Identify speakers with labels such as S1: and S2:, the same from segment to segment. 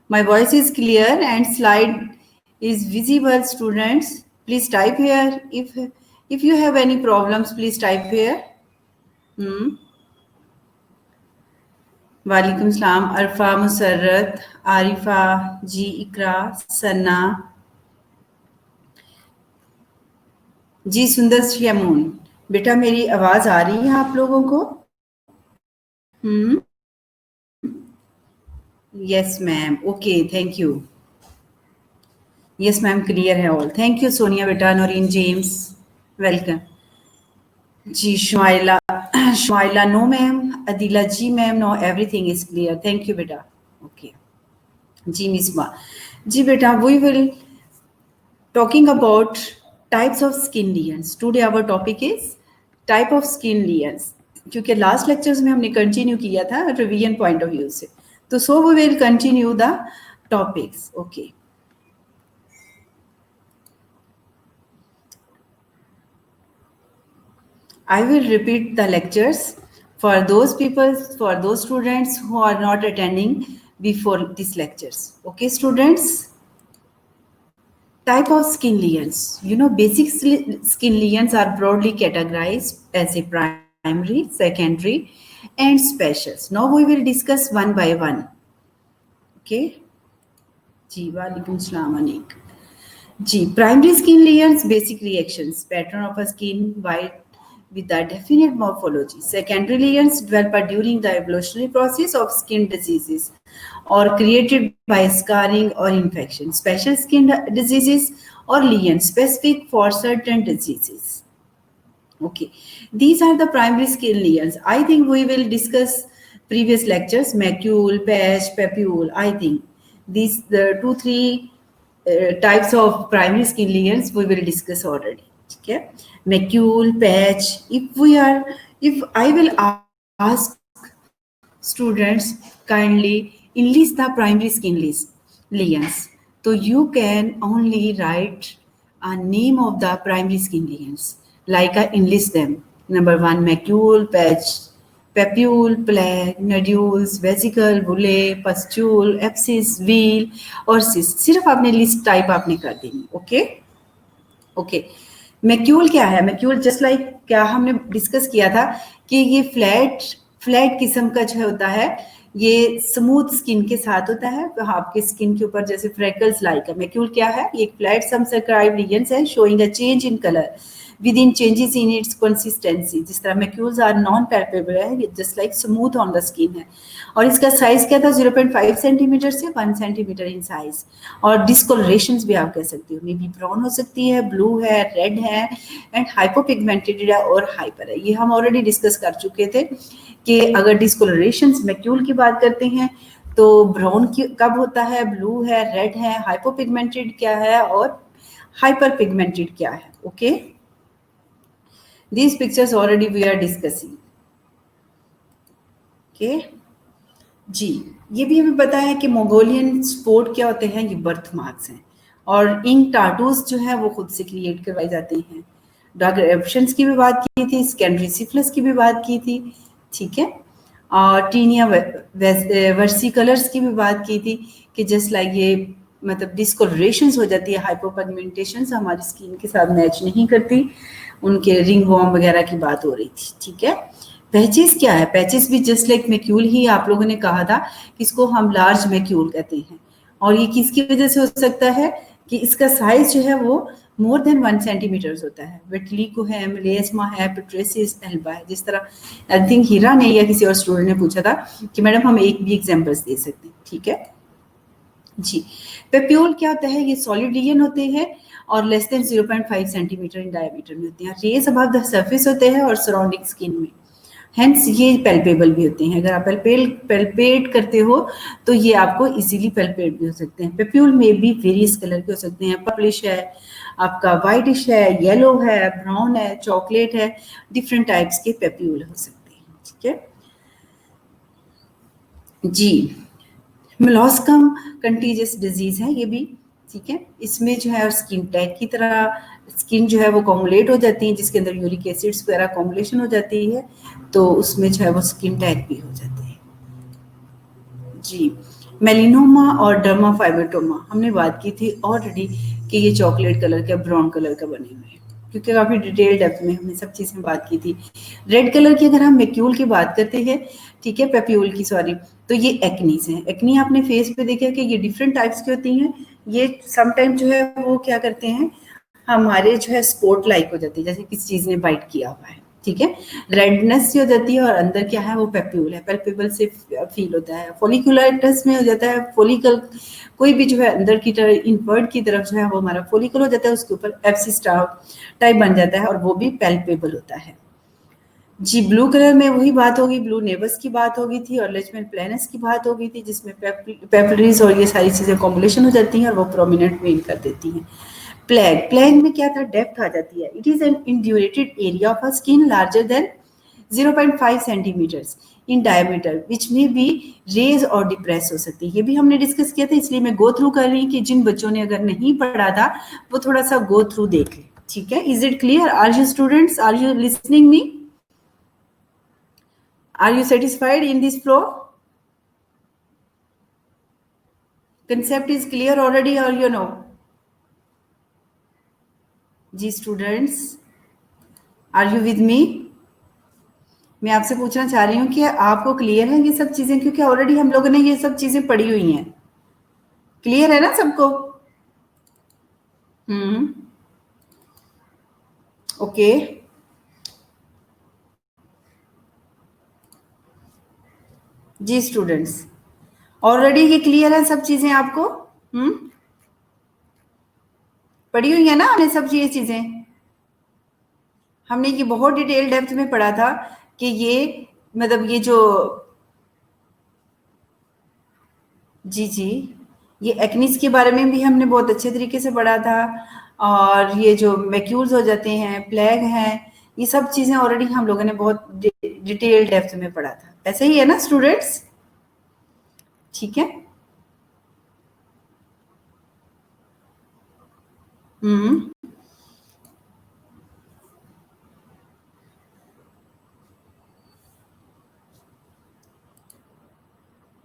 S1: My voice is clear and slide is visible, students. Please type here. If you have any problems, please type here. वालेकुम सलाम, अरफा, मुसर्रत, आरिफा जी, इकरा, सन्ना जी, सुंदर श्यामून। बेटा मेरी आवाज आ रही है आप लोगों को? Yes ma'am, okay, thank you. Yes ma'am, clear है ऑल। थैंक यू सोनिया बेटा, Naureen James, welcome ji. Shumaila no ma'am, Adila ji ma'am, no everything is clear, thank you बेटा। ओके जी मिसबा जी बेटा, we will talking about types of skin lesions. Today our topic is type of skin lesions, क्योंकि last lectures में हमने continue किया था revision point of view से, तो so we will continue the topics. Okay, I will repeat the lectures for those people, for those students who are not attending before these lectures. Okay, students? Type of skin lesions. You know, basic skin lesions are broadly categorized as a primary, secondary, and specials. Now we will discuss one by one. Okay? जी, वालेकुम सलाम अनीक जी। Primary skin lesions, basic reactions, pattern of a skin white with a definite morphology. Secondary lesions develop during the evolutionary process of skin diseases or created by scarring or infection. Special skin diseases or lesions specific for certain diseases. Okay, these are the primary skin lesions. I think we will discuss previous lectures, macule, patch, papule. I think these the 2-3 types of primary skin lesions we will discuss already. Okay, macule, patch. If I will ask students kindly enlist the primary skin lesions, so you can only write a name of the primary skin lesions. Like I enlist them. Number 1, macule, patch, papule, plaque, nodules, vesicle, bullae, pustule, abscess, wheal और cyst. सिर्फ आपने list type आपने कर देनी। Okay okay, macule क्या है? Macule just like क्या हमने डिस्कस किया था कि ये फ्लैट किस्म का जो होता है, ये स्मूथ स्किन के साथ होता है, तो आपके स्किन के ऊपर जैसे फ्रेकल्स लाइक है। मैक्यूल क्या है? ये एक फ्लैट सबसर्क्राइब रीजन्स है showing a change in colour with in changes in its consistency. जिस तरह मैक्यूल्स आर नॉन पैल्पेबल है, just like smooth on the skin है। और इसका साइज क्या था? 0.5 सेंटीमीटर से 1 सेंटीमीटर इन साइज। और डिस्कोलरेशंस भी आप कह सकते हो, मे बी ब्राउन हो सकती है, ब्लू है, रेड है, एंड हाइपोपिगमेंटेड है और हाइपर है। ये हम ऑलरेडी डिस्कस कर चुके थे कि अगर डिस्कोलरेशंस मैक्यूल की बात करते हैं तो ब्राउन कब होता है, ब्लू है, रेड है, हाइपोपिगमेंटेड क्या है और हाइपर पिगमेंटेड क्या है। Okay, these pictures already we are discussing. Okay जी, ये भी हमें पता है कि मंगोलियन स्पोर्ट क्या होते हैं, ये बर्थ मार्क्स हैं। और इंक टाटूज जो है वो खुद से क्रिएट करवाई जाती हैं। डॉग एप्शंस की भी बात की थी, सेकेंडरी सिफिलिस की भी बात की थी, ठीक है। और टीनिया वर्सिकलर्स की भी बात की थी कि जस्ट लाइक ये मतलब डिस्कोलरेशंस हो जाती है, हाइपोपिगमेंटेशंस हमारी स्किन के साथ मैच नहीं करती, उनके रिंग वॉर्म वगैरह की बात हो रही थी, ठीक है। पैचेस क्या है? पैचेस भी जस्ट लाइक मैक्यूल ही आप लोगों ने कहा था कि इसको हम लार्ज मैक्यूल कहते हैं। और ये किसकी वजह से हो सकता है कि इसका साइज जो है वो मोर देन 1 सेंटीमीटर होता है। विटिलिगो है, मेलेस्मा है, पिट्रेसिस, एल्बा है। जिस तरह आई थिंक हीरा ने या किसी और स्टूडेंट ने पूछा था कि मैडम हम एक भी एग्जाम्पल्स दे सकते हैं, ठीक है जी। पेप्यूल क्या होता है? ये सॉलिड लीजन होते हैं और less than 0.5 centimetre in diameter में होते हैं। रेज अबव द सरफेस होते हैं और सराउंडिंग स्किन में, हेंस ये पैल्पेबल भी होते हैं। अगर आप पैल्पेट करते हो तो ये आपको इजीली पैल्पेट भी हो सकते हैं। पेप्यूल में भी वेरियस कलर के हो सकते हैं, पर्पलिश है, आपका वाइटिश है, येलो है, ब्राउन है, चॉकलेट है, डिफरेंट टाइप्स के पेप्यूल हो सकते हैं, ठीक है जी। मोलस्कम कंटीजियस डिजीज है ये भी, ठीक है। इसमें जो है स्किन टैग की तरह स्किन जो है वो कॉमुलेट हो जाती है, जिसके अंदर यूरिक एसिड्स वगैरह कॉमुलेशन हो जाती है, तो उसमें जो है वो स्किन टैग भी हो जाते हैं जी। मेलिनोमा और डर्माफाइब्रोटोमा हमने बात की थी ऑलरेडी कि ये चॉकलेट कलर का ब्राउन कलर का बने हुए हैं, क्योंकि काफ़ी डिटेल डेप्थ में हमने सब चीज़ें बात की थी। रेड कलर की अगर हम मैक्यूल की बात करते हैं, ठीक है, पेप्यूल की सॉरी, तो ये एक्नीज हैं। एक्नी आपने फेस पे देखा कि ये डिफरेंट टाइप्स की होती हैं। ये समटाइम जो है वो क्या करते हैं, हमारे जो है स्पॉट लाइक हो जाती है, जैसे किसी चीज़ ने बाइट किया हुआ है, ठीक है। रेडनेस से हो जाती है और अंदर क्या है वो पेप्यूल है, पेल्पेबल से फील होता है। फोलिकुलाइटिस में हो जाता है फोलिकल, कोई भी जो है अंदर की तरफ इनवर्ट की तरफ जो है वो हमारा फोलिकल हो जाता है, उसके ऊपर एब्सिस टाइप बन जाता है और वो भी पेल्पेबल होता है। जी, ब्लू कलर में वही बात होगी, ब्लू नेबस की बात होगी थी और लेचमैन प्लेनस की बात हो गई थी, जिसमें पेपलरीज और ये सारी चीजें कॉम्बिनेशन हो जाती हैं और वो प्रोमिनेंट मेन कर देती हैं। प्लैग में क्या था, डेप्थ आ जाती है। It is an indurated area of a skin larger than 0.5 centimetres in diameter which में भी रेज और डिप्रेस हो सकती है। ये भी हमने डिस्कस किया था, इसलिए मैं गो थ्रू कर रही हूँ कि जिन बच्चों ने अगर नहीं पढ़ा था वो थोड़ा सा गो थ्रू देख ले, ठीक है। Is it clear? Are you students, are you listening me? Are you satisfied in this flow? Concept is clear already or you know? जी students, are you with me? मैं आपसे पूछना चाह रही हूँ कि आपको क्लियर है ये सब चीजें, क्योंकि ऑलरेडी हम लोगों ने ये सब चीजें पढ़ी हुई हैं। क्लियर है ना सबको? ओके। जी स्टूडेंट्स, ऑलरेडी ये क्लियर है सब चीजें आपको? पढ़ी हुई है ना हमने सब ये चीजें? हमने ये बहुत डिटेल डेप्थ में पढ़ा था कि ये मतलब ये जो जी ये एक्निस के बारे में भी हमने बहुत अच्छे तरीके से पढ़ा था, और ये जो मैक्यूल्स हो जाते हैं, प्लेग हैं, ये सब चीजें ऑलरेडी हम लोगों ने बहुत डिटेल डेप्थ में पढ़ा था। ऐसा ही है ना स्टूडेंट्स? ठीक है।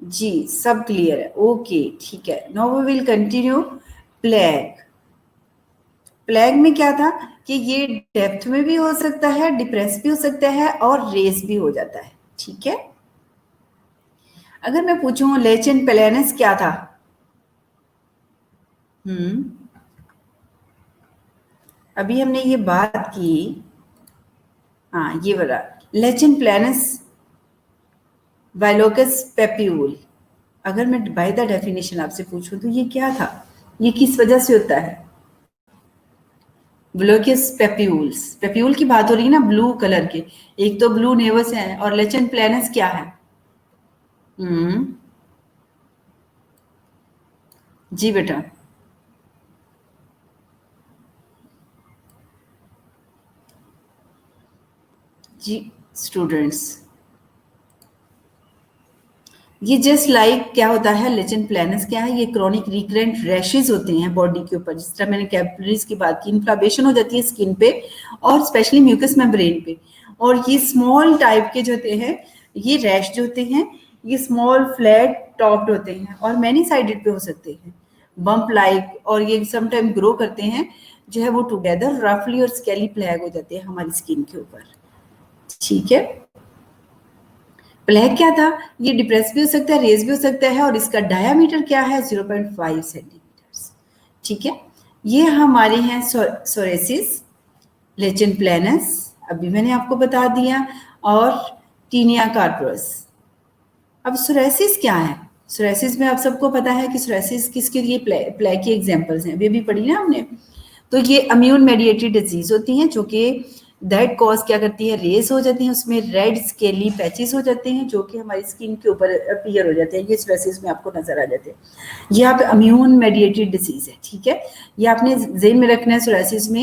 S1: जी सब क्लियर है, ओके ठीक है। Now we will continue. Plague, plague में क्या था कि ये डेप्थ में भी हो सकता है, डिप्रेस भी हो सकता है और रेस भी हो जाता है, ठीक है। अगर मैं पूछूं लेचन पेलेनस क्या था? अभी हमने ये बात की, हाँ ये वाला लेचन प्लेनस वाइलोकस पेप्यूल। अगर मैं बाय द डेफिनेशन आपसे पूछूं तो ये क्या था, ये किस वजह से होता है? ब्लोकियस पेप्यूल्स, पेप्यूल की बात हो रही है ना, ब्लू कलर के। एक तो ब्लू नेवस है और लेचन प्लेनस क्या है? जी बेटा। जी स्टूडेंट्स, ये जस्ट लाइक क्या होता है, लेचन प्लेनस क्या है, ये क्रॉनिक रिकरेंट रैशेज होते हैं बॉडी के ऊपर। जिस तरह मैंने कैपिलरीज की बात की, इन्फ्लामेशन हो जाती है स्किन पे और स्पेशली म्यूकस मेम्ब्रेन पे। और ये स्मॉल टाइप के जो होते हैं, ये रैश जो होते हैं, ये स्मॉल फ्लैट टॉप्ड होते हैं और मैनी साइडेड पे हो सकते हैं, बम्प लाइक, और ये समटाइम ग्रो करते हैं जो है वो टुगेदर रफली और स्केली प्लैग हो जाते हैं हमारी स्किन के ऊपर, ठीक है। प्लेग क्या था, ये डिप्रेस भी हो सकता है, रेज भी हो सकता है और इसका डायामीटर क्या है 0.5 सेंटीमीटर, ठीक है। ये हमारे हैं सोरेसिस, लेचन प्लेनस अभी मैंने आपको बता दिया, और टीनिया कार्पोरस। अब सोरेसिस क्या है? सोरेसिस में आप सबको पता है कि सोरेसिस किसके लिए प्लेग की एग्जांपल्स हैं, अभी भी पढ़ी ना हमने। तो ये इम्यून मेडिएटेड डिजीज होती हैं जो कि दैट कॉज क्या करती है, रेस हो जाती हैं, उसमें रेड स्केली पैचेस हो जाते हैं जो कि हमारी स्किन के ऊपर अपीयर हो जाते हैं, ये सोरेसिस में आपको नजर आ जाते हैं। ये आप इम्यून मेडिएटेड डिजीज है, ठीक है। ये आपने जेन में रखना है, सोरेसिस में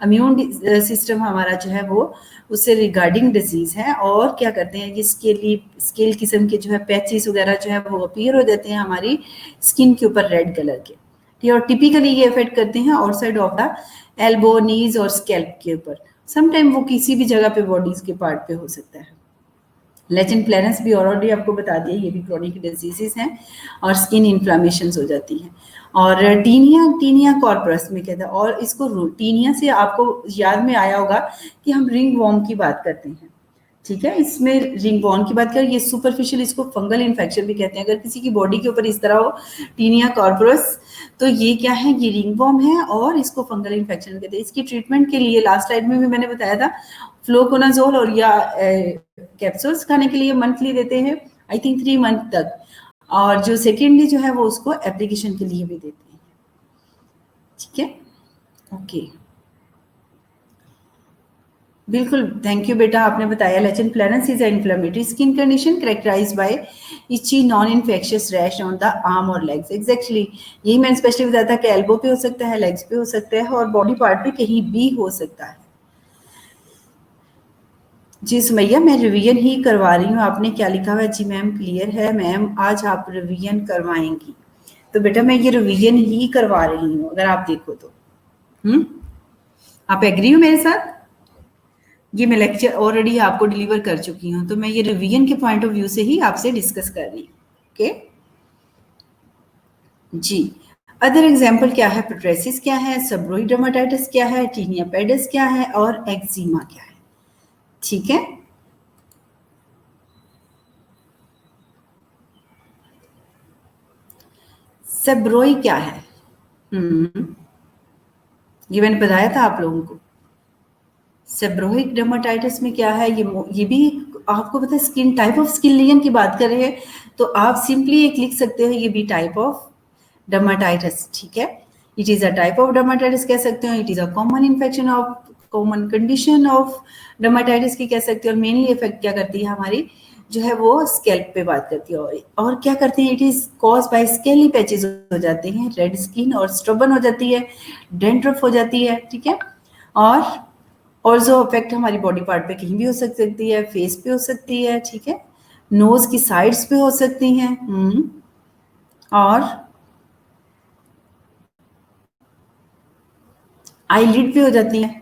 S1: इम्यून सिस्टम हमारा जो है वो उससे रिगार्डिंग डिजीज है, और क्या करते हैं ये स्केल किस्म के जो है पैचेस वगैरह जो है वो अपीयर हो जाते हैं हमारी स्किन के ऊपर रेड कलर के, और टिपिकली ये इफेक्ट करते हैं आउटसाइड ऑफ द एल्बो, नीज और स्कैल्प के ऊपर। समटाइम वो किसी भी जगह पे बॉडीज के पार्ट पे हो सकता है, लेचिन प्लेनस भी ऑलरेडी आपको बता दिया, ये भी क्रॉनिक डिजीजेस हैं और स्किन इन्फ्लामेशन हो जाती है। और टीनिया कॉर्पस में कहता है, और इसको टीनिया से आपको याद में आया होगा कि हम रिंग वॉर्म की बात करते हैं, ठीक है। इसमें रिंग वॉर्म की बात करें, ये सुपरफिशियल, इसको फंगल इन्फेक्शन भी कहते हैं। अगर किसी की बॉडी के ऊपर इस तरह हो टीनिया कॉर्पोरस, तो ये क्या है, ये रिंग वॉर्म है और इसको फंगल इन्फेक्शन कहते हैं। इसकी ट्रीटमेंट के लिए लास्ट स्लाइड में भी मैंने बताया था, फ्लोकोनाजोल और या कैप्सूल्स खाने के लिए मंथली देते हैं, आई थिंक 3 मंथ तक। और जो सेकेंडली जो है वो उसको एप्लीकेशन के लिए भी देते हैं, ठीक है। ओके, बिल्कुल, थैंक यू बेटा, आपने बताया lichen planus is a inflammatory skin condition characterised by itchy non infectious rash on the arm और लेग्स। एग्जैक्टली, यही मैंने स्पेशली बताया था कि एल्बो पे हो सकता है, लेग्स पे हो सकता है और बॉडी पार्ट पे कहीं भी हो सकता है। जी सुमैया, मैं रिवीजन ही करवा रही हूँ। आपने क्या लिखा हुआ है? जी मैम क्लियर है मैम, आज आप रिवीजन करवाएंगी। तो बेटा मैं ये रिवीजन ही करवा रही हूँ, अगर आप देखो तो। आप एग्री हो मेरे साथ? ये मैं लेक्चर ऑलरेडी आपको डिलीवर कर चुकी हूँ, तो मैं ये रिवीजन के पॉइंट ऑफ व्यू से ही आपसे डिस्कस कर रही हूँ। ओके जी। अदर एग्जाम्पल क्या है? पेट्रेसिस क्या है, सेबोरिक डर्मेटाइटिस क्या है, टीनिया पेडिस क्या है और एक्जिमा क्या है, ठीक है। सेबरोई क्या है? ये मैंने बताया था आप लोगों को। सेबरोइक डर्मेटाइटिस में क्या है, ये भी आपको पता है, स्किन टाइप ऑफ स्किन लियन की बात कर रहे हैं, तो आप सिंपली एक लिख सकते हो, ये भी टाइप ऑफ डर्मेटाइटिस, ठीक है। It is a type of dermatitis कह सकते हो, it is a common infection of, common condition of dermatitis की कह सकते हो। और मेनली इफेक्ट क्या करती है हमारी, जो है वो स्कैल्प पे बात करती है। और क्या करते हैं, it is cause by scaly patches हो जाते हैं, रेड स्किन और स्ट्रबन हो जाती है, डेंड्रफ हो जाती है, ठीक है। और जो इफेक्ट हमारी बॉडी पार्ट पे कहीं भी हो सकती है, फेस पे हो सकती है, ठीक है, नोज की साइड्स पे हो सकती हैं, और आईलिड पे हो जाती है,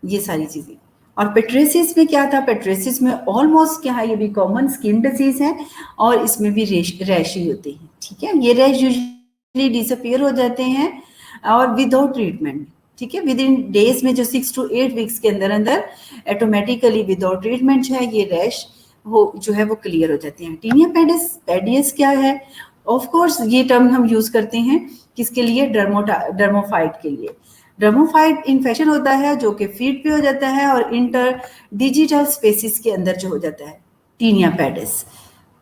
S1: ये सारी चीजें। और पेट्रेसिस में क्या था, पेट्रेसिस में ऑलमोस्ट क्या है, ये भी कॉमन स्किन डिजीज है और इसमें भी रैश ही होते हैं, ठीक है। ये रैश यूजुअली डिसअपियर हो जाते हैं और विदाउट ट्रीटमेंट, ठीक है, विद इन डेज में, जो 6 to 8 वीक्स के अंदर अंदर ऑटोमेटिकली विदाउट ट्रीटमेंट जो है ये रैश वो जो है वो क्लियर हो जाते हैं। टीनिया पेडिस क्या है? ऑफ कोर्स ये टर्म हम यूज करते हैं किसके लिए? डर्मोफाइट के लिए। डर्मोफाइट इन्फेक्शन होता है जो कि फीट पे हो जाता है और इंटर डिजिटल स्पेसिस के अंदर जो हो जाता है, टीनिया पेडिस।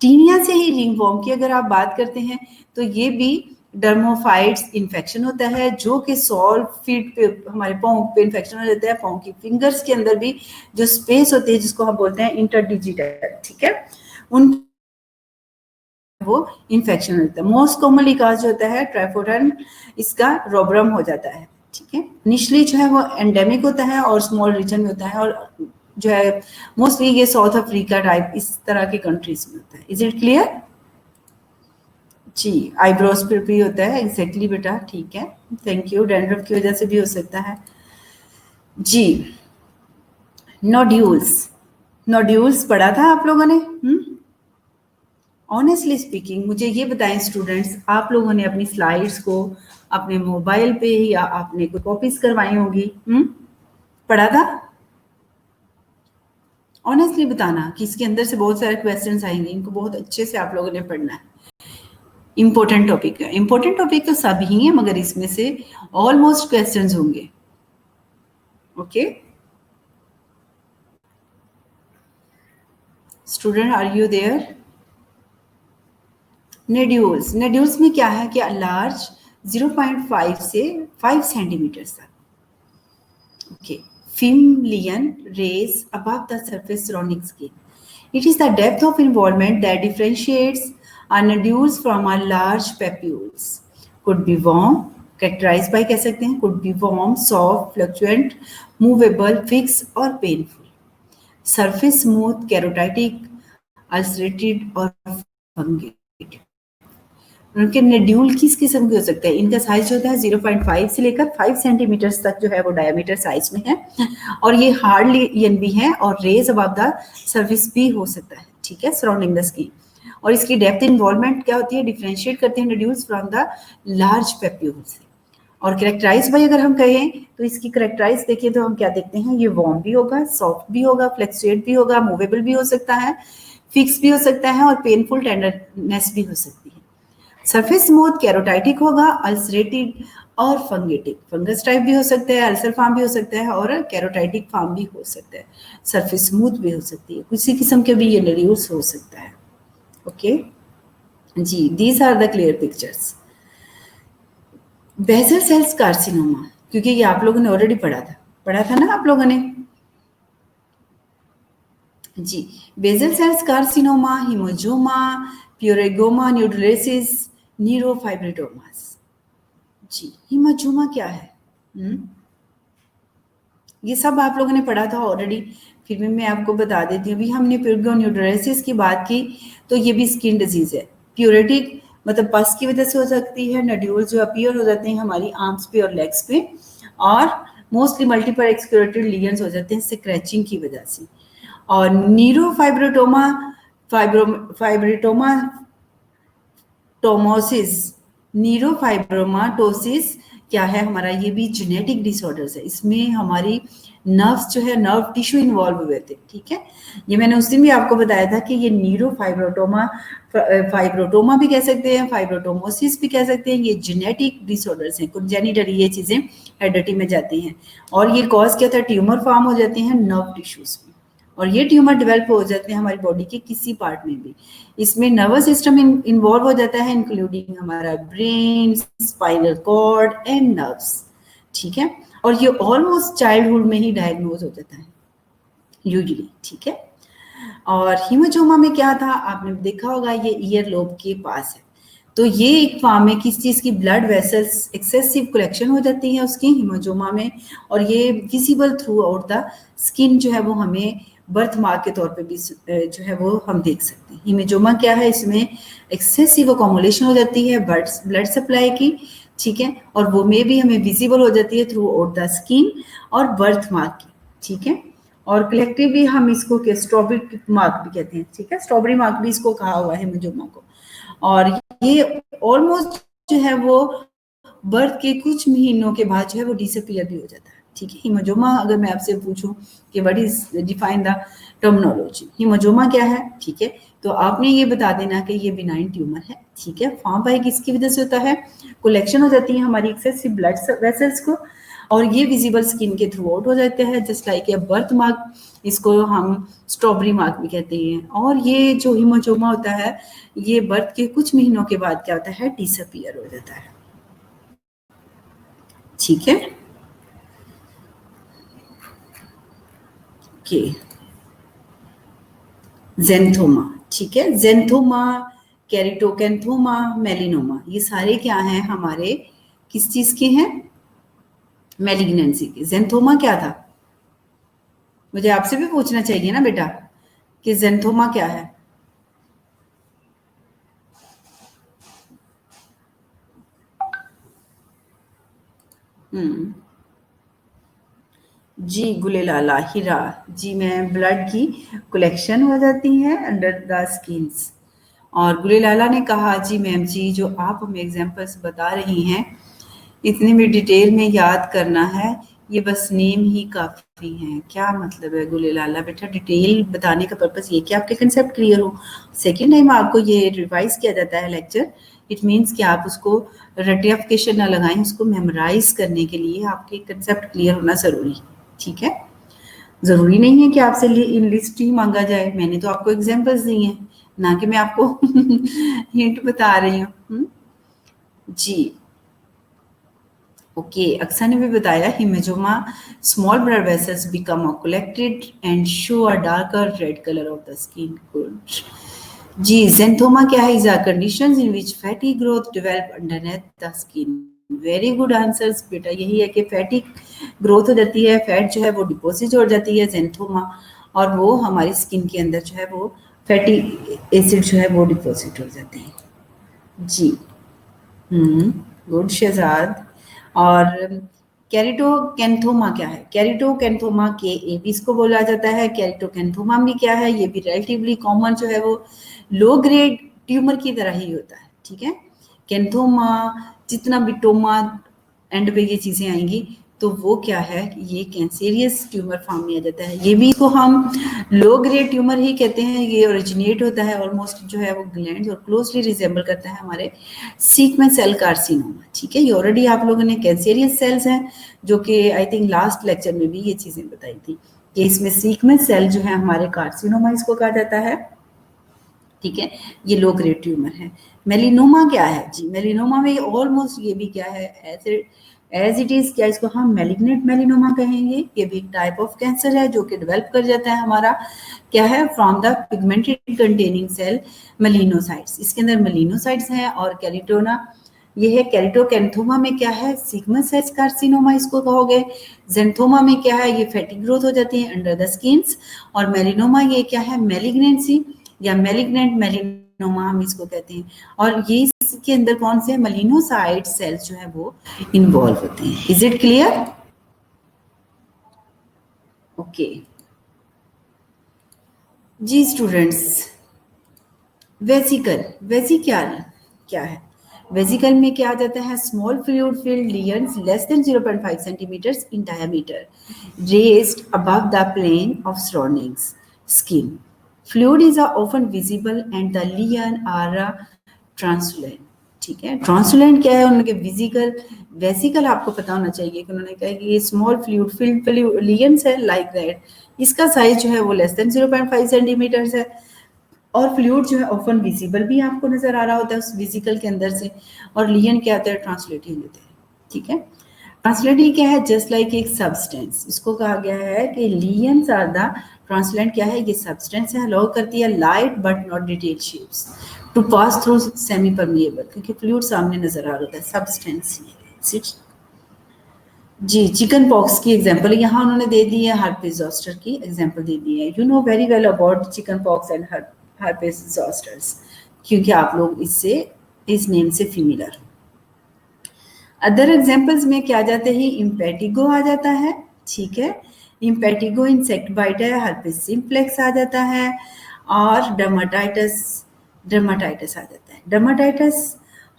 S1: टीनिया से ही रिंग वॉर्म की अगर आप बात करते हैं तो ये भी डर्मोफाइट्स इन्फेक्शन होता है, जो कि सॉल फीट पे, हमारे पाँव पे इन्फेक्शन हो जाता है। पाँव की फिंगर्स के अंदर भी जो स्पेस होती है जिसको हम बोलते हैं इंटरडिजिटल, ठीक है, उन वो इन्फेक्शन होता है। मोस्ट कॉमनली काज जो होता है ट्राइफोडर्म, इसका रोब्रम हो जाता है, ठीक है। इनिशियली जो है वो एंडेमिक होता है और स्मॉल रीजन में होता है, और जो है मोस्टली ये साउथ अफ्रीका टाइप इस तरह के कंट्रीज में होता है। Is it clear? जी, आईब्रोज पर भी होता है, एग्जैक्टली बेटा, ठीक है, थैंक यू। डैंड्रफ की वजह से भी हो सकता है जी। नोड्यूल्स पढ़ा था आप लोगों ने? ऑनेस्टली स्पीकिंग मुझे ये बताएं स्टूडेंट्स, आप लोगों ने अपनी स्लाइड्स को अपने मोबाइल पे या आपने कोई कॉपीज करवाई होंगी, पढ़ा था? ऑनेस्टली बताना कि इसके अंदर से बहुत सारे क्वेश्चंस आएंगे, इनको बहुत अच्छे से आप लोगों ने पढ़ना है। इंपॉर्टेंट टॉपिक है, इंपॉर्टेंट टॉपिक तो सब ही है, मगर इसमें से ऑलमोस्ट क्वेश्चंस होंगे। Okay student, are you there? Nodules में क्या है कि लार्ज 0.5 से 5 सेंटीमीटर तक, okay, film lesion rays above the surface surrounding skin. It is the depth of involvement that differentiates a nodules from a large papules. Could be warm, characterized by कह सकते हैं, could be warm, soft, fluctuant, movable, fixed और painful. Surface smooth, keratinotic, ulcerated और fungated. उनके नेड्यूल किस किस्म के हो सकते हैं? इनका साइज जो होता है 0.5 से लेकर 5 सेंटीमीटर तक जो है वो डायमीटर साइज में है, और ये हार्डली भी है और रेज अबव द सर्फेस भी हो सकता है, ठीक है, सराउंडिंग द स्किन। और इसकी डेप्थ इन्वॉल्वमेंट क्या होती है, डिफरेंशिएट करते हैं nodules from the large papules से। और करेक्टराइज भाई अगर हम कहें तो इसकी करेक्टराइज देखिए तो हम क्या देखते हैं, ये वार्म भी होगा, सॉफ्ट भी होगा, फ्लेक्चुएट भी होगा, मूवेबल भी हो सकता है, फिक्स भी हो सकता है और पेनफुल टेंडरनेस भी हो सकती है। सरफेस स्मूथ कैरोटाइटिक होगा, अल्सरेटेड और फंगेटिक, फंगस टाइप भी हो सकता है, अल्सर फॉर्म भी हो सकता है और कैरोटाइटिक फॉर्म भी हो सकता है, सरफेस स्मूथ भी हो सकती है, किसी किस्म के भी ये नोड्यूल्स हो सकता है। ओके जी, these are the clear pictures. Basal sales carcinoma, क्योंकि ये आप लोगों ने ऑलरेडी पढ़ा था ना आप लोगों ने जी। बेसल सेल्स कार्सिनोमा, हिमोजोमा, प्यूरेगोमा न्यूडुलेसिस, न्यूरोफाइब्रिटोमास। जी, हिमोजोमा क्या है? ये सब आप लोगों ने पढ़ा था ऑलरेडी, फिर भी मैं आपको बता देती हूँ। अभी हमने प्यूरेगोन्यूडुलेसिस की बात की, तो ये भी स्किन डिजीज है। प्यूरेटिक मतलब पस की वजह से हो सकती है, नड्यूल्स जो अपीयर हो जाते हैं हमारी आर्म्स पे और लेग्स पे, और मोस्टली मल्टीपल एक्सक्यूरेटेड लीजन्स हो जाते हैं स्क्रैचिंग की वजह से। और न्यूरोफाइब्रोटोमा, फाइब्रिटोमा टोमोसिस, न्यूरोफाइब्रोमाटोसिस क्या है हमारा, ये भी जेनेटिक डिसऑर्डर्स है। इसमें हमारी नर्व्स जो है, नर्व टिश्यू इन्वॉल्व हुए थे, ठीक है। ये मैंने उस दिन भी आपको बताया था कि ये न्यूरोफाइब्रोटोमा, फाइब्रोटोमा भी कह सकते हैं, फाइब्रोटोमोसिस भी कह सकते हैं, ये जेनेटिक डिसऑर्डर्स हैं, कुंजेनिटली ये चीजें हेरिडिटी में जाती हैं। और ये कॉज क्या था, ट्यूमर फॉर्म हो जाते हैं नर्व टिश्यूज में, और ये ट्यूमर डेवलप हो जाते हैं हमारी बॉडी के किसी पार्ट में भी। इसमें नर्वस सिस्टम इन्वॉल्व हो जाता है, इंक्लूडिंग हमारा brain, spinal cord and nerves, ठीक है। और ये ऑलमोस्ट चाइल्डहुड में ही डायग्नोज हो जाता है यूजुअली, ठीक है। और हीमोजोमा में क्या था, आपने देखा होगा, ये ईयर लोब के पास है। तो ये एक फॉर्म है किस चीज की, ब्लड वेसल्स एक्सेसिव कलेक्शन हो जाती है उसकी हीमोजोमा में, और ये visible through out the skin जो है वो हमें बर्थ मार्क के तौर पे भी जो है वो हम देख सकते हैं। हीमोजोमा क्या है, इसमें एक्सेसिव अकोमोलेशन हो जाती है ब्लड सप्लाई की, ठीक है, और वो में भी हमें विजिबल हो जाती है थ्रू आउट द स्किन और बर्थ मार्क की, ठीक है। और कलेक्टिवली हम इसको स्ट्रॉबेरी मार्क भी कहते हैं, ठीक है, स्ट्रॉबेरी मार्क भी इसको कहा हुआ है हीमोजोमा को। और ये ऑलमोस्ट जो है वो बर्थ के कुछ महीनों के बाद जो है वो डिसअपियर भी हो जाता है, ठीक है। हीमोजोमा अगर मैं आपसे पूछूं कि what is define the terminology, haemangioma क्या है, ठीक है, तो आपने ये बता देना कि ये बिनाइन ट्यूमर है, ठीक है। फॉर्म भाई किसकी वजह से होता है, कलेक्शन हो जाती है हमारी एक्सेसिव ब्लड वेसल्स को, और ये विजिबल स्किन के थ्रू आउट हो जाते हैं, just like a birth mark, इसको हम स्ट्रॉबेरी मार्क भी कहते हैं। और ये जो हीमोजोमा होता है, ये बर्थ के कुछ महीनों के बाद क्या होता है, डिसअपियर हो जाता है, ठीक है। ओके, जेंथोमा, ठीक है, जेंथोमा, कैरिटोकेंथोमा, मेलिनोमा, ये सारे क्या हैं हमारे, किस चीज के हैं, मेलिग्नेंसी के। जेंथोमा क्या था, मुझे आपसे भी पूछना चाहिए ना बेटा कि जेंथोमा क्या है। जी, गुलेलाला, हीरा, जी मैं, ब्लड की कलेक्शन हो जाती है अंडर द स्किन्स। और गुलेलाला ने कहा, जी मैम जी, जो आप हमें एग्जांपल्स बता रही हैं इतनी भी डिटेल में याद करना है, ये बस नेम ही काफ़ी है। क्या मतलब है गुलेलाला बेटा, डिटेल बताने का पर्पस ये कि आपके कंसेप्ट क्लियर हो। सेकेंड टाइम आपको ये रिवाइज किया जाता है लेक्चर, इट मीन्स कि आप उसको रटिफिकेशन ना लगाएं, उसको मेमोराइज करने के लिए आपके कंसेप्ट क्लियर होना ज़रूरी, ठीक है। ज़रूरी नहीं है कि आपसे इन लिस्ट ही मांगा जाए, मैंने तो आपको एग्जाम्पल्स दी हैं, ना कि मैं आपको हिंट बता रही हूँ। जी ओके, अक्सा ने भी बताया, haemangioma small blood vessels become collected and show a darker red colour of the skin. Good ji, xanthoma क्या है, is a conditions in which fatty growth develop underneath the skin. Very good answers बेटा, यही है कि fatty growth हो जाती है, fat जो है वो डिपोजिट हो जाती है जेंथोमा, और वो हमारी स्किन के अंदर जो है वो फैटी एसिड जो है वो डिपोजिट हो जाते हैं। जी गुड शहजाद। और कैरिटोकैंथोमा क्या है? कैरिटोकैंथोमा KA भी इसको बोला जाता है। कैरिटोकैंथोमा भी क्या है? ये भी रिलेटिवली कॉमन जो है वो लो ग्रेड ट्यूमर की तरह ही होता है, ठीक है। कैंथोमा, जितना भी टोमा एंड पे ये चीजें आएंगी तो वो क्या है, ये कैंसेरियस ट्यूमर फॉर्म में आ जाता है। ये भी इसको हम लो ग्रेड ट्यूमर ही कहते हैं। ये ओरिजिनेट होता है ऑलमोस्ट जो है वो ग्लैंड और क्लोजली रिजेंबल करता है हमारे सीक्वेंस सेल कार्सिनोमा, ठीक है। ये ऑलरेडी आप लोगों ने कैंसेरियस सेल्स हैं, जो कि आई थिंक लास्ट लेक्चर में भी ये चीजें बताई थी कि इसमें सीक्वेंस सेल जो है हमारे कार्सिनोमा इसको कहा जाता है, ठीक है। ये लो ग्रेड ट्यूमर है। मेलिनोमा क्या है जी? मेलिनोमा में ऑलमोस्ट ये भी क्या है, एज इट इज क्या इसको हम मेलिग्नेंट मेलिनोमा कहेंगे। ये भी एक टाइप ऑफ कैंसर है जो कि डेवलप कर जाता है हमारा क्या है, from the pigmented containing cell melanocytes. इसके अंदर मेलिनोसाइट्स हैं। और कैरिटोना ये है। कैरिटोकैंथोमा में क्या है, सिग्मस सेल कार्सिनोमा इसको कहोगे। जेंथोमा में क्या है, ये फैटी ग्रोथ हो जाती है अंडर द स्किन्स। और मेलिनोमा ये क्या है, मेलिग्नेंसी या मेलिग्नेंट मेलिनोमा हम इसको कहते हैं। और ये इसके अंदर कौन से मेलिनोसाइट सेल्स जो है वो इन्वॉल्व होते हैं। Is it clear? Okay ji students, vesicle, क्या है? वेसिकल में क्या आ जाता है, small fluid filled lesions less than 0.5 centimetres in diameter raised above the plane of surroundings skin. Fluid is often visible and the lesion are translucent, ठीक है। ट्रांसुलेंट क्या है उनके विजिकल, वेसिकल आपको पता होना चाहिए कि उन्होंने कहा कि ये स्मॉल फ्लूइड फिल्ड लीयंस है लाइक दैट। इसका साइज जो है वो लेस देन 0.5 सेंटीमीटर्स है। और फ्लूइड जो है ऑफन विजिबल भी आपको नजर आ रहा होता है उस विजिकल के अंदर से। और लियन क्या होता है, ट्रांसलेटिंग होते हैं, ठीक है। ट्रांसलेटिंग क्या है, जस्ट लाइक एक सब्सटेंस। इसको कहा गया है कि लियंस आर द ट्रांसलेंट क्या है, ये सब्सटेंस है, अलाउ करती है light but not detail shapes to pass through semi permeable, क्योंकि फ्लूइड सामने नजर आ रहा होता है, सब्सटेंस ही है। जी, चिकन पॉक्स की एग्जांपल यहाँ उन्होंने दे दी है, हर्पिस ज़ोस्टर की एग्जांपल दे दी है। You know very well about chicken pox and herpes zosters, क्योंकि आप लोग इससे इस नेम से फेमिलियर। अदर एग्जांपल्स में क्या जाते हैं, इम्पेटिगो आ जाता है, ठीक है। इम्पेटिगो इंसेक्ट बाइट है, हर्पिस सिम्प्लेक्स आ जाता है, और डर्माटाइटिस आ जाता है। डर्माटाइटिस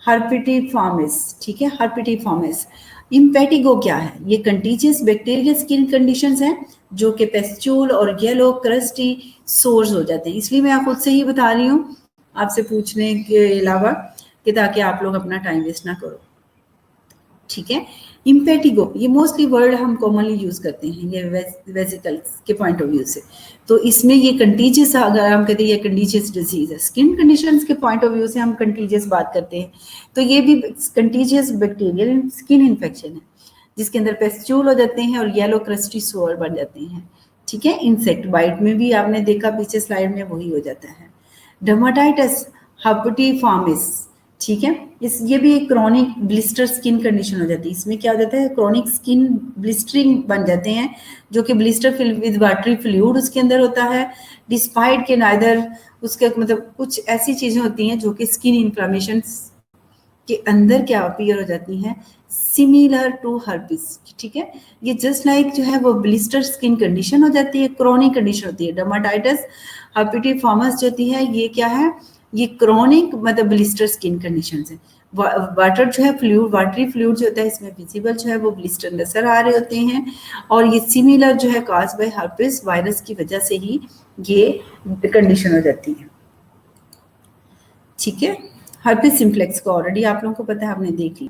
S1: हर्पिटिफॉर्मिस, ठीक है, हर्पिटिफॉर्मिस। इम्पेटिगो क्या है, ये कंटीजियस बैक्टीरियल स्किन कंडीशंस हैं जो कि पेस्ट्यूल और येलो क्रस्टी सोर्स हो जाते हैं। इसलिए मैं खुद से ही बता रही हूँ आपसे पूछने के अलावा, कि ताकि आप लोग अपना टाइम वेस्ट ना करो, ठीक है। इम्पेटिगो ये मोस्टली वर्ड हम कॉमनली यूज करते हैं ये वेसिकल्स के पॉइंट ऑफ व्यू से। तो इसमें ये कंटीजियस, अगर हम कहते हैं ये कंटीजियस डिजीज है, स्किन कंडीशंस के पॉइंट ऑफ व्यू से हम कंटीजियस बात करते हैं, तो ये भी कंटीजियस बैक्टीरियल स्किन इन्फेक्शन है जिसके अंदर पेस्ट्यूल हो जाते हैं और येलो क्रस्टी सोर बन जाते हैं, ठीक है। इंसेक्ट बाइट में भी आपने देखा पीछे स्लाइड में वही हो जाता है। डर्माटाइटिस हर्पिटिफॉर्मिस, ठीक है। ये भी एक क्रॉनिक ब्लिस्टर स्किन कंडीशन हो जाती है। इसमें क्या हो जाता है, क्रॉनिक स्किन ब्लिस्टरिंग बन जाते हैं, जो कि blister fill with watery fluid उसके अंदर होता है, डिस्पाइट के नाइदर उसके मतलब कुछ ऐसी चीजें होती हैं जो कि स्किन इन्फ्लामेशन के अंदर क्या अपीयर हो जाती हैं, सिमिलर टू हर्पिस, ठीक है। ये जस्ट लाइक जो है वो ब्लिस्टर स्किन कंडीशन हो जाती है, क्रॉनिक कंडीशन होती है। डर्माटाइटिस हर्पिटिफॉर्मिस जो होती है ये क्या है, ये क्रॉनिक मतलब ब्लिस्टर स्किन कंडीशंस है। वाटर जो है फ्लूइड, वाटरी फ्लूइड जो होता है इसमें विजिबल जो है वो ब्लिस्टर नजर आ रहे होते हैं, और ये सिमिलर जो है काज बाय हर्पिस वायरस की वजह से ही ये कंडीशन हो जाती है, ठीक है। हर्पिस सिम्प्लेक्स को ऑलरेडी आप लोगों को पता है, आपने देख ली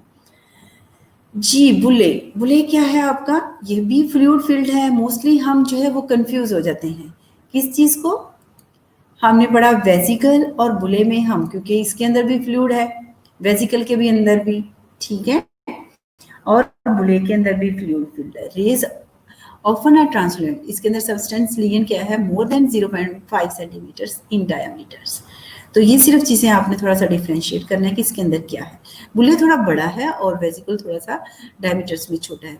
S1: जी। बुले क्या है आपका, ये भी फ्लूइड फील्ड है। मोस्टली हम जो है वो कंफ्यूज हो जाते हैं किस चीज को, हमने पढ़ा वेसिकल और बुले में हम, क्योंकि इसके अंदर भी फ्लूइड है, वेसिकल के भी अंदर भी, ठीक है, और बुले के अंदर भी फ्लूइड फील्ड है। रेज ऑफन आर ट्रांसलेंट, इसके अंदर सब्सटेंस लियन क्या है, मोर देन 0.5 सेंटीमीटर्स इन डायमीटर्स। तो ये सिर्फ चीजें आपने थोड़ा सा डिफ्रेंशिएट करना है कि इसके अंदर क्या है। बुले थोड़ा बड़ा है और वेसिकल थोड़ा सा डायमीटर्स में छोटा है।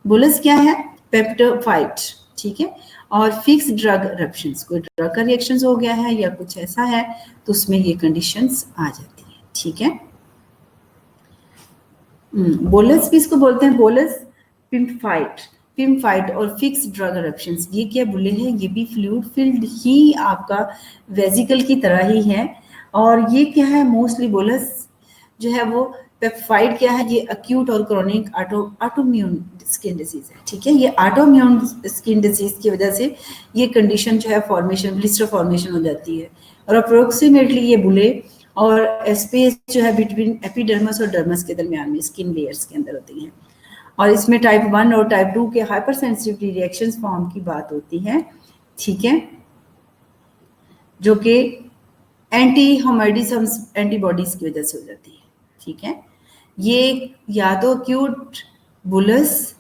S1: बुलस क्या है, पेप्टोफाइट, ठीक है। और फिक्स ड्रग इरप्शंस, कोई ड्रग का रिएक्शन हो गया है या कुछ ऐसा है तो उसमें ये कंडीशंस आ जाती है, ठीक है। बोलस भी इसको बोलते हैं, बोलस पिम्फाइट और फिक्स ड्रग eruptions। ये क्या बुले हैं, ये भी फ्लूइड फिल्ड ही आपका वेजिकल की तरह ही है। और ये क्या है, मोस्टली बोलस जो है वो पेप्फाइड क्या है, ये अक्यूट और क्रॉनिक ऑटोम्यून स्किन डिजीज है। ठीक है, ये ऑटोम्यून स्किन डिजीज की वजह से ये कंडीशन जो है फॉर्मेशन, ब्लिस्टर फॉर्मेशन हो जाती है। और अप्रोक्सीमेटली ये बुले और स्पेस जो है बिटवीन एपिडर्मस और डर्मस के दरमियान में स्किन लेयर्स के अंदर होती है। और इसमें टाइप 1 और टाइप 2 के हाइपर सेंसिटिविटी रिएक्शंस फॉर्म की बात होती है। ठीक है, जो कि एंटी होमाइडिसम्स एंटीबॉडीज की वजह से हो जाती है। ठीक है, ये या तो एक्यूट बुलस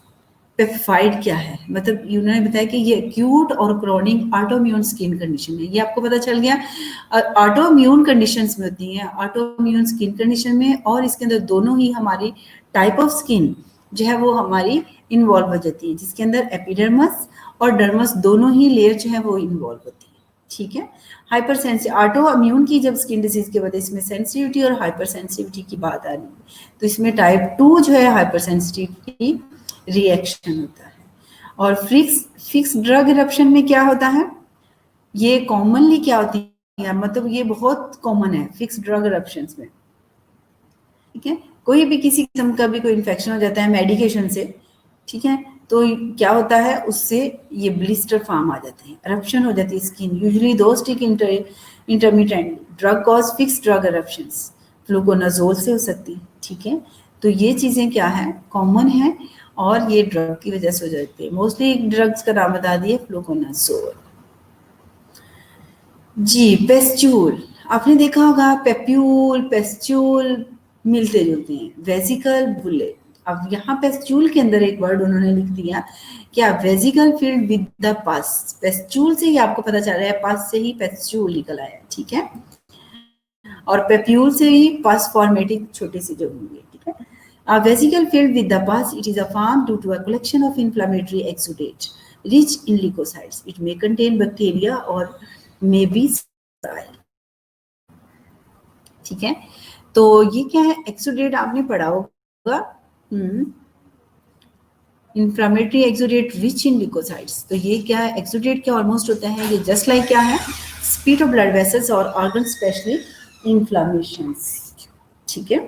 S1: पेप्फाइड क्या है, मतलब उन्होंने बताया कि ये एक्यूट और क्रॉनिक ऑटोम्यून स्किन कंडीशन है। ये आपको पता चल गया, ऑटोम्यून कंडीशंस में होती हैं, ऑटोम्यून स्किन कंडीशन में, और इसके अंदर दोनों ही हमारी टाइप ऑफ स्किन जो है वो हमारी इन्वॉल्व हो जाती है, जिसके अंदर एपिडर्मस और डर्मस दोनों ही लेयर जो है वो इन्वॉल्व होती है। ठीक है, हाइपर सेंसिटिव ऑटो इम्यून की जब स्किन डिजीज के बाद इसमें सेंसिटिविटी और हाइपर सेंसिटिविटी की बात आ रही है, तो इसमें टाइप 2 जो है हाइपर सेंसिटिविटी रिएक्शन होता है। और फिक्स ड्रग इरप्शन में क्या होता है, ये कॉमनली क्या होती है, मतलब ये बहुत कॉमन है फिक्स ड्रग इरप्शन में। ठीक है, कोई भी किसी किस्म का भी कोई इन्फेक्शन हो जाता है मेडिकेशन से, ठीक है, तो क्या होता है उससे ये ब्लिस्टर फॉर्म आ जाते हैं, eruption हो जाती है स्किन। यूजुअली दो stick intermediate drug cause fix drug eruptions, fluconazole से हो सकती है। ठीक है, तो ये चीजें क्या है, कॉमन है, और ये ड्रग की वजह से हो जाती है। मोस्टली ड्रग्स का नाम बता दिए, फ्लूकोनाजोल। जी, पेस्ट्यूल आपने देखा होगा, पेप्यूल पेस्ट्यूल मिलते जुलते हैं, वेजिकल बुलेट। अब यहाँ पेस्ट्यूल के अंदर एक वर्ड उन्होंने लिख दिया, क्या वेजिकल फील्ड विद द पस। पेस्ट्यूल से ही आपको पता चल रहा है, पस से ही पेस्ट्यूल निकल आया। ठीक है, और पेप्यूल से ही पस फॉर्मेटिंग छोटी सी जो होंगी। ठीक है, a vesicle filled with the pus, it is a form due to a collection of inflammatory exudate rich in leukocytes. It may contain bacteria or may be sterile. ठीक है, तो ये क्या है, एक्सुडेट आपने पढ़ा होगा, inflammatory exudate rich in leukocytes. तो ये क्या है, एक्सुडेट क्या ऑलमोस्ट होता है, ये जस्ट लाइक क्या है, स्पीड ऑफ ब्लड वेसल्स और ऑर्गन स्पेशली इन्फ्लामेशंस। ठीक है,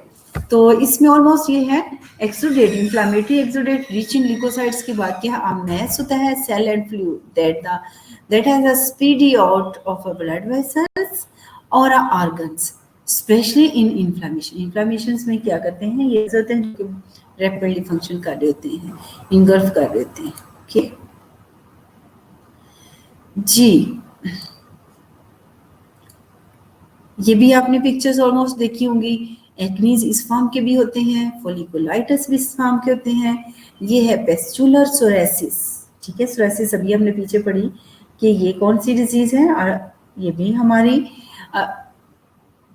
S1: तो इसमें ऑलमोस्ट ये है, exudate inflammatory exudate rich in leucocytes की बात क्या है, मैस होता है cell and fluid that has a speedy out of a blood vessels और organs specially in inflammation. Inflammation में क्या करते हैं, ये होते हैं जो रैपिडली फंक्शन कर रहे होते हैं, इनगल्फ कर रहे होते हैं। ओके जी, ये भी आपने पिक्चर्स ऑलमोस्ट देखी होंगी। एक्नीज इस फॉर्म के भी होते हैं, फोलिकुलाइटिस भी इस फॉर्म के होते हैं। ये है पेस्चुलर सोरेसिस। ठीक है, सोरेसिस अभी हमने पीछे पढ़ी कि ये कौन सी डिजीज है, और ये भी हमारी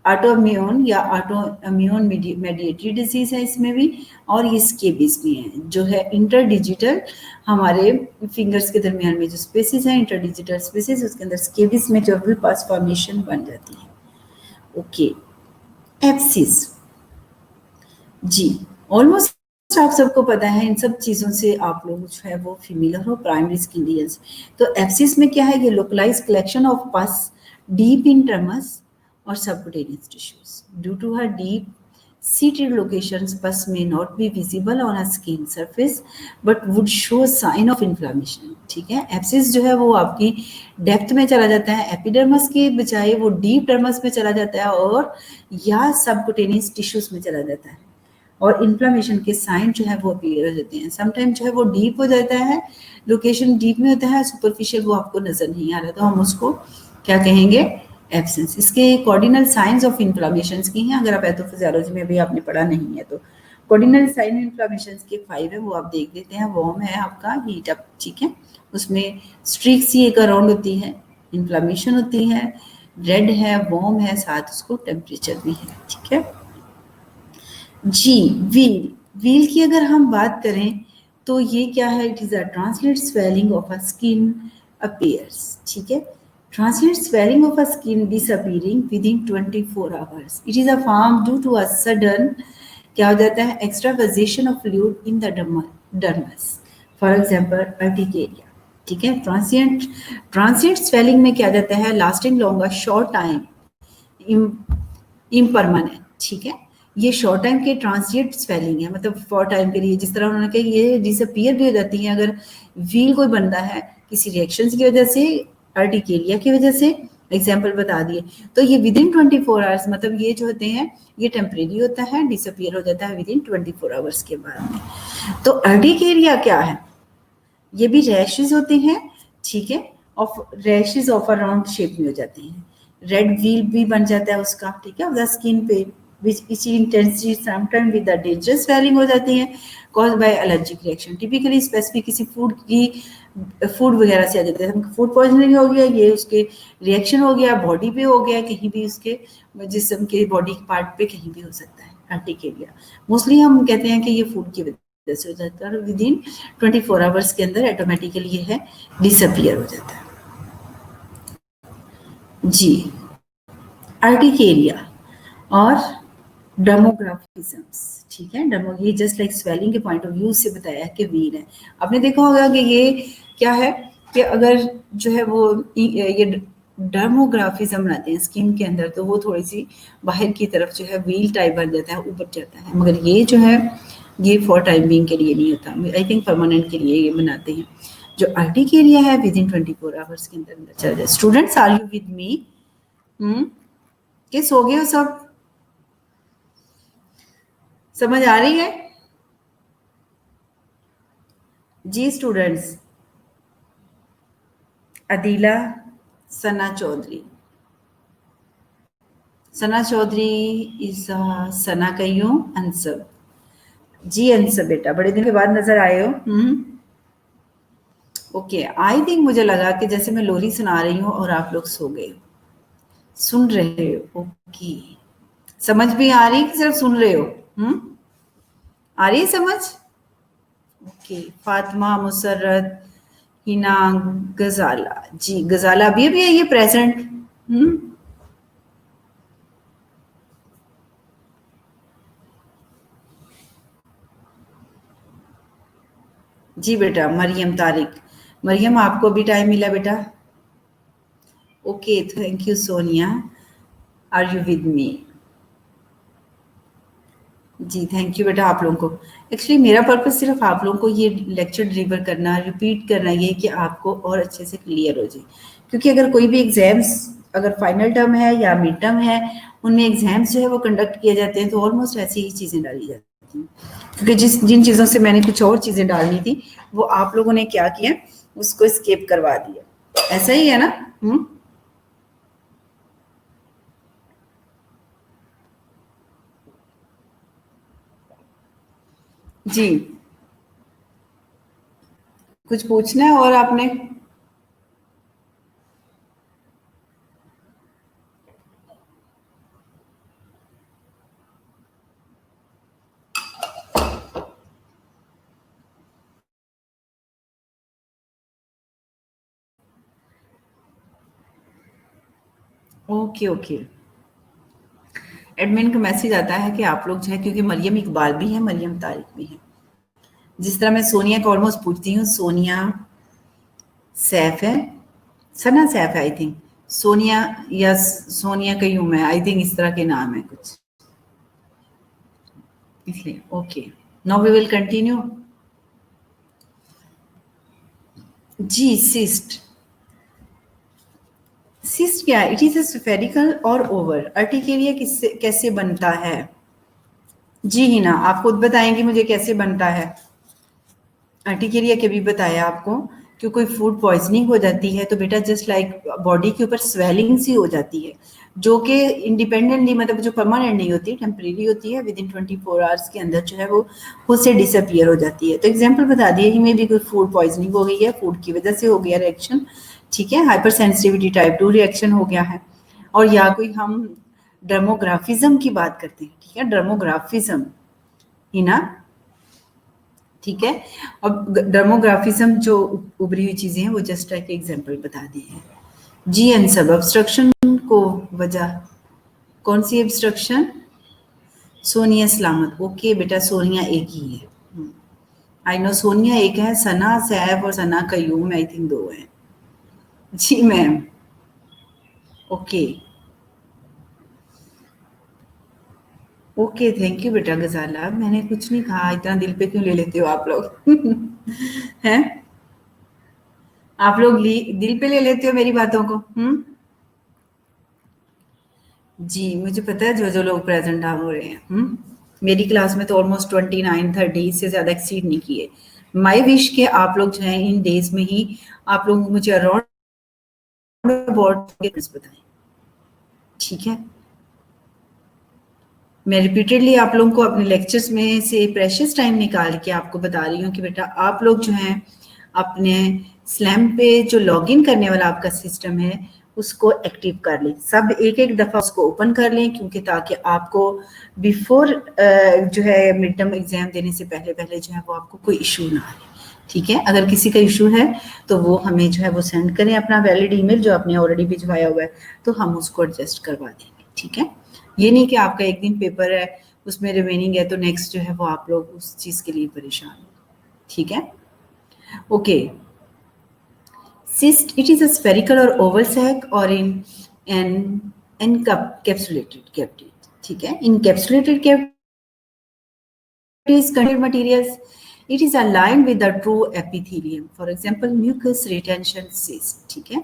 S1: ऑटोम्यून या ऑटोइम्यून मेडिएटेड डिजीज है इसमें भी। और ये स्केबिस भी है, जो है इंटरडिजिटल हमारे फिंगर्स के दरमियान में जो स्पेसिस है, इंटरडिजिटल स्पेसिस, उसके अंदर स्केबिस में ट्यूबल पास फॉर्मेशन बन जाती है। ओके, एप्सिस जी, ऑलमोस्ट आप सबको पता है, इन सब चीज़ों से आप लोग जो है वो फेमिलियर हो, प्राइमरी स्किन लीजन्स। तो एप्सिस में क्या है, ये localise collection of pus deep in dermis और subcutaneous tissues. Due to her deep seated locations, pus may not be visible on a skin surface but would show sign of inflammation. ठीक है, एप्सिस जो है वो आपकी डेप्थ में चला जाता है, एपिडर्मस के बजाय वो डीप डर्मस में चला जाता है, और या सबक्यूटेनियस टिश्यूज में चला जाता है, और इन्फ्लामेशन के साइन जो है वो अपीयर हो जाते हैं। समटाइम जो है वो डीप हो जाता है, लोकेशन डीप में होता है, सुपरफिशियल वो आपको नजर नहीं आ रहा, तो हम उसको क्या कहेंगे, एब्सेंस। इसके कॉर्डिनल साइंस ऑफ इन्फ्लामेशन की हैं, अगर आप पैथोफिजियोलॉजी में भी आपने पढ़ा नहीं है तो। कॉर्डिनल साइन इन्फ्लामेशन के 5 है, वो आप देख लेते हैं। वॉर्म है आपका, हीट अप, ठीक है, उसमें स्ट्रीक सी एक अराउंड होती है, इन्फ्लामेशन होती है, रेड है, वॉर्म है, साथ उसको टेम्परेचर भी है। ठीक है जी, व्हील की अगर हम बात करें तो ये क्या है, it is a translate swelling of a skin appears. ठीक है, transient swelling of a skin disappearing within 24 hours. It is a form due to a sudden क्या हो जाता है, extravasation of fluid in the dermis, for example urticaria. ठीक है, transient swelling में क्या जाता है, lasting longer short time, impermanent. ठीक है, ये शॉर्ट टाइम के ट्रांसिएंट स्वेलिंग है, मतलब फॉर टाइम के लिए, जिस तरह उन्होंने कहा ये डिसअपियर भी हो जाती है अगर व्हील कोई बनता है किसी रिएक्शन की वजह से, अर्टिकेरिया की वजह से, एग्जाम्पल बता दिए। तो ये विद इन 24 आवर्स, मतलब ये जो होते हैं ये टेम्परेरी होता है, डिसअपियर हो जाता है विद इन 24 आवर्स के बाद में। तो अर्टिकेरिया क्या है, ये भी रैशेज होते हैं। ठीक है, of rashes of a round shape में हो जाते हैं, रेड व्हील भी बन जाता है उसका। ठीक है, द स्किन पे which is intensity sometimes with the dangerous swelling हो जाती है caused by allergic reaction, typically specific किसी फूड वगैरह से आ जाते हैं, फूड पॉइजनिंग हो गया, ये उसके रिएक्शन हो गया, बॉडी पे हो गया, कहीं भी उसके जिस्म के बॉडी पार्ट पे कहीं भी हो सकता है अर्टिकेरिया। मोस्टली हम कहते हैं कि ये फूड की वजह से हो जाता है और विद इन 24 आवर्स के अंदर ऑटोमेटिकली ये है डिसअपियर हो जाता है। जी, अर्टिकेरिया और डर्मोग्राफिज्म्स। ठीक है, डर्मो ये जस्ट लाइक स्वेलिंग के पॉइंट ऑफ व्यू से बताया कि वीन है। आपने देखा होगा कि ये क्या है कि अगर जो है वो ये डर्मोग्राफिज्म बनाते हैं स्किन के अंदर, तो वो थोड़ी सी बाहर की तरफ जो है व्हील टाइप बन जाता है, ऊपर जाता है, मगर ये जो है ये फॉर टाइम बीइंग के लिए नहीं होता, आई थिंक परमानेंट के लिए ये बनाते हैं। जो अर्टिकेरिया है विद इन 24 आवर्स के अंदर अंदर चल जाए। Students, are you with me? के सो गए हो सब? समझ आ रही है? जी स्टूडेंट्स, अदीला, सना चौधरी, सना चौधरी इज सना कयूं अंसब। जी अंसब बेटा, बड़े दिन के बाद नजर आए हो। ओके, आई थिंक मुझे लगा कि जैसे मैं लोरी सुना रही हूँ और आप लोग सो गए, सुन रहे हो। ओके, समझ भी आ रही कि सिर्फ सुन रहे हो? आ रही है समझ? ओके, फातिमा, मुसर्रत, हिना, गजाला। जी, गजाला भी है ये प्रेजेंट। जी बेटा, मरियम, तारिक, मरियम आपको भी टाइम मिला बेटा? Okay, thank you Sonia, are you with me? जी थैंक यू बेटा आप लोगों को। एक्चुअली मेरा पर्पस सिर्फ आप लोगों को ये लेक्चर डिलीवर करना, रिपीट करना, ये कि आपको और अच्छे से क्लियर हो जाए। क्योंकि अगर कोई भी एग्जाम्स, अगर फाइनल टर्म है या मिड टर्म है, उनमें एग्जाम्स जो है वो कंडक्ट किए जाते हैं तो ऑलमोस्ट ऐसी ही चीज़ें डाली जाती हैं। क्योंकि जिन चीज़ों से मैंने कुछ और चीज़ें डालनी थी वो आप लोगों ने क्या किया, उसको स्किप करवा दिया। ऐसा ही है ना? जी, कुछ पूछना है और आपने? ओके ओके, एडमिन का मैसेज आता है कि आप लोग जो है, क्योंकि मरियम इकबाल भी है, मरियम तारिक भी है, जिस तरह मैं सोनिया को ऑलमोस्ट पूछती हूँ, सोनिया सैफ है, सना सैफ है आई थिंक, सोनिया या सोनिया कयूं मैं, आई थिंक इस तरह के नाम है कुछ, इसलिए। Okay, now we will continue. जी, सिस्ट, सिस्ट क्या है? इट इज स्फेरिकल और ओवर। अर्टिकेरिया किससे कैसे बनता है? जी हिना, आप खुद बताएंगे मुझे कैसे बनता है? अर्टिकेरिया के भी बताया आपको कि कोई फूड पॉइजनिंग हो जाती है तो बेटा जस्ट लाइक बॉडी के ऊपर स्वेलिंग सी हो जाती है, जो कि इंडिपेंडेंटली, मतलब जो परमानेंट नहीं होती, टेम्परेरी होती है, विद इन 24 आवर्स के अंदर जो है वो खुद से डिसअपियर हो जाती है। तो एग्जाम्पल बता दिए कि मे भी कोई फूड पॉइजनिंग हो गई है, फूड की वजह से हो गया रिएक्शन, ठीक है, हाइपर सेंसिटिविटी टाइप 2 रिएक्शन हो गया है, और या कोई हम डर्मोग्राफिज्म की बात करते हैं, ठीक है, डर्मोग्राफिज्म ही ना, ठीक है। अब डर्मोग्राफिज्म जो उभरी हुई चीजें हैं वो जस्ट एक एग्जांपल बता दी है। जी एन सब ऑब्स्ट्रक्शन को वजह, कौन सी ऑब्स्ट्रक्शन? सोनिया सलामत, ओके बेटा, सोनिया एक ही है। आई नो सोनिया एक है, सना सैफ और सना कयूम आई थिंक दो हैं। जी ma'am. Okay okay, thank you बेटा गजाला, मैंने कुछ नहीं कहा, इतना दिल पे क्यों ले लेते हो आप लोग? हैं? आप लोग दिल पे ले लेते हो मेरी बातों को। जी मुझे पता है जो जो लोग प्रेजेंट हो रहे हैं। मेरी क्लास में तो ऑलमोस्ट 29-30 से ज्यादा एक्सीड नहीं किए। माई विश के आप लोग जो है इन डेज में ही आप लोग मुझे अराउंड अबाउट बताएं, ठीक है? मैं रिपीटेडली आप लोगों को अपने लेक्चर्स में से प्रेशियस टाइम निकाल के आपको बता रही हूँ कि बेटा आप लोग जो हैं अपने स्लैम पे जो लॉगिन करने वाला आपका सिस्टम है उसको एक्टिव कर लें, सब एक एक दफ़ा उसको ओपन कर लें, क्योंकि ताकि आपको बिफोर जो है मिड टर्म एग्जाम देने से पहले पहले जो है वो आपको कोई इशू ना आए। ठीक है, अगर किसी का इशू है तो वो हमें जो है वो सेंड करें अपना वैलिड ईमेल जो आपने ऑलरेडी भिजवाया हुआ है, तो हम उसको एडजस्ट करवा देंगे। ठीक है, ये नहीं कि आपका एक दिन पेपर है उसमें रिमेनिंग है तो नेक्स्ट जो है वो आप लोग उस चीज़ के लिए परेशान हो। ठीक है, okay. Cyst, it is a spherical or oval sac or in an encapsulated cavity. ठीक है, encapsulated cavities contain materials. It is aligned with the true epithelium. For example, mucus retention cyst. ठीक है,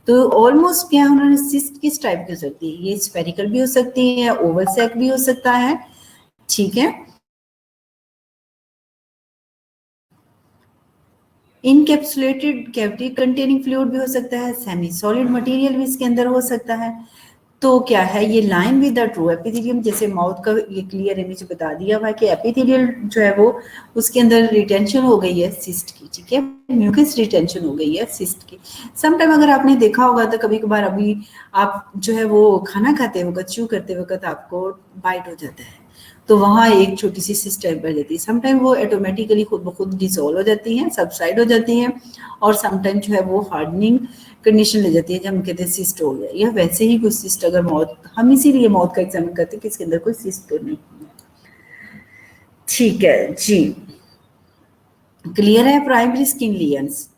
S1: तो ऑलमोस्ट क्या उन्होंने cyst किस type की हो सकती है, ये स्फेरिकल भी हो सकती है, ओवल सैक भी हो सकता है। ठीक है, इनकैप्सुलेटेड कैविटी कंटेनिंग फ्लूइड भी हो सकता है, सेमी सॉलिड मटेरियल भी इसके अंदर हो सकता है। तो क्या है, ये line with the true epithelium, जैसे माउथ का ये क्लियर इमेज बता दिया हुआ है कि एपिथेलियल जो है वो उसके अंदर रिटेंशन हो गई है सिस्ट की। ठीक है, म्यूकस रिटेंशन हो गई है सिस्ट की। समटाइम अगर आपने देखा होगा तो कभी कभार अभी आप जो है वो खाना खाते वक्त च्यू करते वक्त आपको बाइट हो जाता है, तो वहाँ एक छोटी सी सिस्ट टाइप बढ़ जाती है। समटाइम वो ऑटोमेटिकली खुद ब खुद डिसॉल्व हो जाती हैं, सबसाइड हो जाती हैं, और समटाइम जो है वो हार्डनिंग कंडीशन ले जाती है जब हम कहते हैं सिस्ट हो गया, या वैसे ही कोई सिस्ट अगर मौत, हम इसीलिए मौत का एग्जामिन करते हैं कि इसके अंदर कोई सिस्ट तो नहीं है। ठीक है जी, क्लियर है प्राइमरी स्किन लीयंस?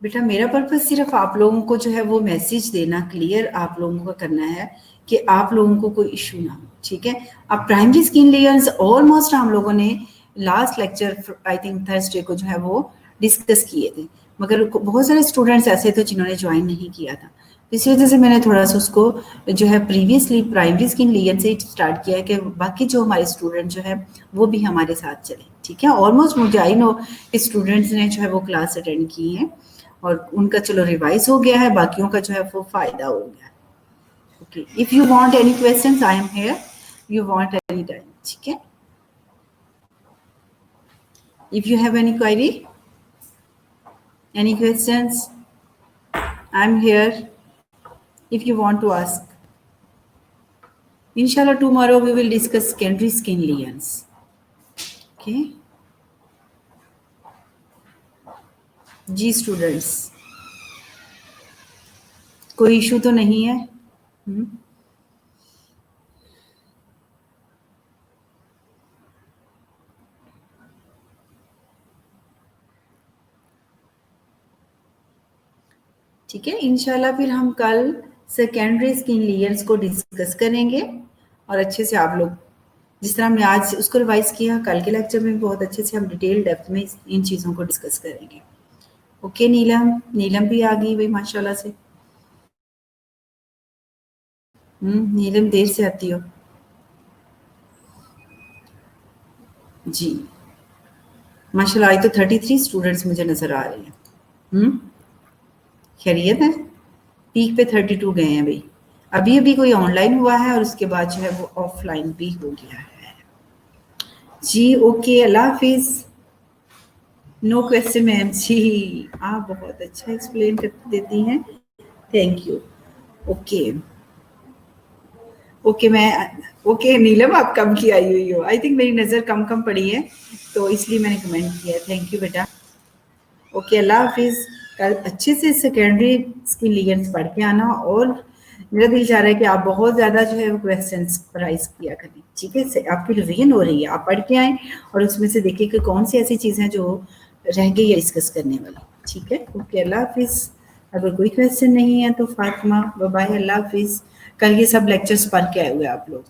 S1: बेटा मेरा पर्पज सिर्फ आप लोगों को जो है वो मैसेज देना, क्लियर आप लोगों को करना है कि आप लोगों को कोई इशू ना हो। ठीक है, अब प्राइमरी स्किन लेयर्स ऑलमोस्ट हम लोगों ने last lecture I think Thursday को जो है वो डिस्कस किए थे, मगर बहुत सारे स्टूडेंट्स ऐसे थे जिन्होंने ज्वाइन नहीं किया था, इसी वजह से मैंने थोड़ा सा उसको जो है प्रीवियसली प्राइमरी स्किन लेयर से स्टार्ट किया है कि बाकी जो हमारे स्टूडेंट जो है वो भी हमारे साथ चले। ठीक है, ऑलमोस्ट मुझे आई नो स्टूडेंट्स ने जो है वो क्लास अटेंड की है और उनका चलो रिवाइज हो गया है, बाकियों का जो है वो फायदा हो गया। Okay, if you want any questions I am here, you want any time. ठीक है, if you have any query, any questions, I am here if you want to ask. Inshallah tomorrow we will discuss secondary skin lesions. Okay, ji students, कोई issue तो नहीं है? ठीक है, इंशाल्लाह फिर हम कल सेकेंडरी स्किन लेयर्स को डिस्कस करेंगे और अच्छे से आप लोग जिस तरह हमने आज उसको रिवाइज किया, कल के लेक्चर में बहुत अच्छे से हम डिटेल डेप्थ में इन चीज़ों को डिस्कस करेंगे। ओके नीलम, नीलम भी आ गई भाई माशाल्लाह से। नीलम देर से आती हो जी, माशाल्लाह। आज तो 33 स्टूडेंट्स मुझे नजर आ रहे हैं। खैरियत है? पीक पे 32 गए हैं भाई, अभी अभी कोई ऑनलाइन हुआ है और उसके बाद जो है वो ऑफलाइन भी हो गया है जी। ओके, अल्लाह हाफिज। नो क्वेश्चन मैम जी, आप बहुत अच्छा एक्सप्लेन कर देती हैं, थैंक यू। ओके ओके, मैं ओके नीलम आप कम की आई हुई हो, आई थिंक मेरी नज़र कम कम पड़ी है तो इसलिए मैंने कमेंट किया, थैंक यू बेटा। ओके, अल्लाह हाफिज। कल अच्छे से सेकेंडरी स्किन लेयर्स पढ़ के आना और मेरा दिल चाह रहा है कि आप बहुत ज़्यादा जो है वो क्वेश्चंस राइज किया करें, ठीक है? से आपकी रिवीजन हो रही है, आप पढ़ के आएँ और उसमें से देखिए कि कौन सी ऐसी चीज़ है जो रह गई है डिस्कस करने वाली, ठीक है? ओके, अल्लाह हाफ़िज़। अगर कोई क्वेश्चन नहीं है तो फातिमा बाय बाय, अल्लाह हाफ़िज़। कल ये सब लेक्चर्स पढ़ के आए हुए आप लोग।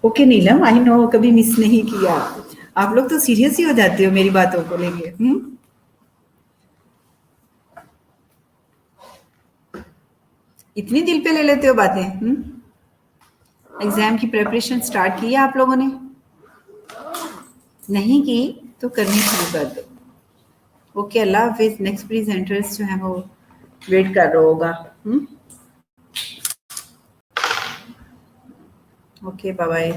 S1: ओके नीलम, आई नो कभी मिस नहीं किया। आप लोग तो सीरियस ही हो जाते हो मेरी बातों को लेके। इतनी दिल पे ले लेते हो बातें। एग्जाम की प्रिपरेशन स्टार्ट की है आप लोगों ने? नहीं की तो करनी शुरू कर दो। ओके, अल्लाह हाफिज। नेक्स्ट प्रेजेंटर्स जो है वो वेट कर रहा होगा। Okay, bye bye.